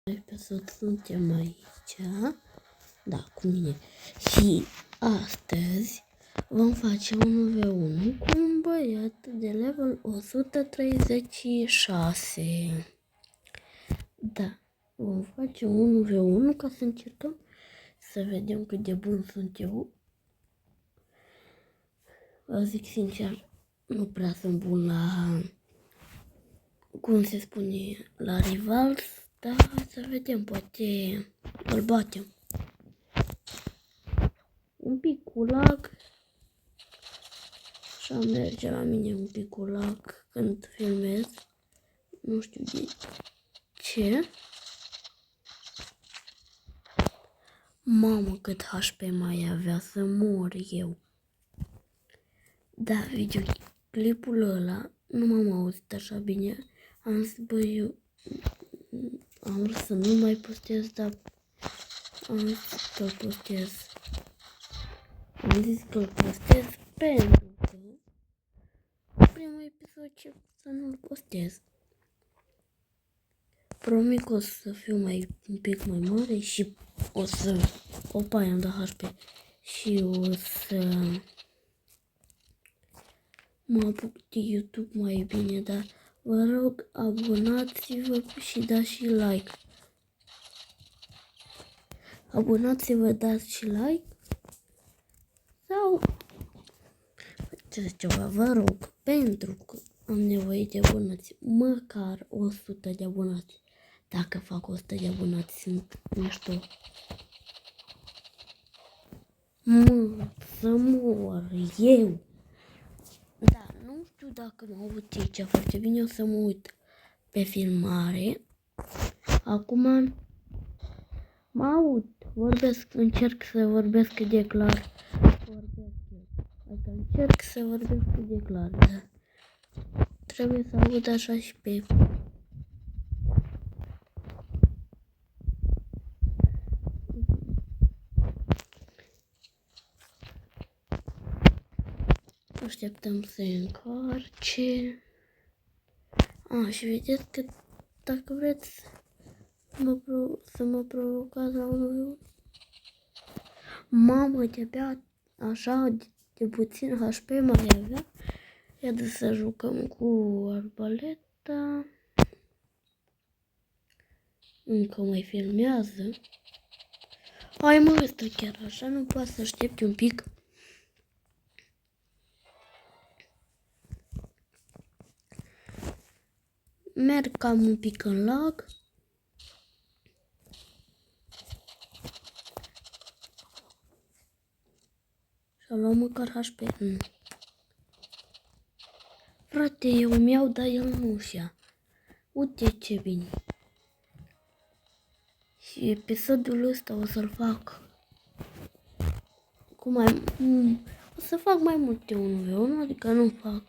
Episod suntem aici, da, cu mine. Și astăzi vom face 1v1 cu un băiat de level 136. Da, vom face 1v1 ca să încercăm să vedem cât de bun sunt eu. Vă zic sincer, nu prea sunt bun la, cum se spune, la rivals. Da, să vedem, poate îl batem. Un pic cu lag. Așa merge la mine un pic cu lag când filmez. Nu știu de ce. Mamă, cât HP mai avea să mor eu. Da, videoclipul ăla nu m-am auzit așa bine. Am zis, băi, eu am vrut să nu mai postez, dar am zis că-l postez. Am zis că-l postez pentru că primul episod ce să nu-l postez. Promit că o să fiu un pic mai mare și o să... Opa, i-am dat HP. Și o să mă apuc de YouTube mai bine, dar vă rog, abonați-vă și dați și like. Abonați-vă, dați și like. Sau faceți ceva, vă rog, pentru că am nevoie de abonați. Măcar 100 de abonați. Dacă fac 100 de abonați, sunt mișto. Să mor eu. Da, nu știu dacă mă aud aici foarte bine, o să mă uit pe filmare. Acum mă aud, vorbesc, încerc să vorbesc cât de clar. Adică încerc să vorbesc cât de clar, da. Trebuie să aud așa și pe... Așteptăm să încarce. Și vedeți că dacă vreți să mă provocați la unul. Mamă, de-abia așa de puțin HP mai avea. Iată să jucăm cu arbaleta. Încă mai filmează. Hai mă, ăsta chiar așa nu poate să aștepte un pic. Merg cam un pic în lag. Și-a luat măcar HP. Frate, eu îmi iau, dar el nu și-a. Uite ce bine. Și episodul ăsta o să-l fac cu o să fac mai multe 1v1, adică nu fac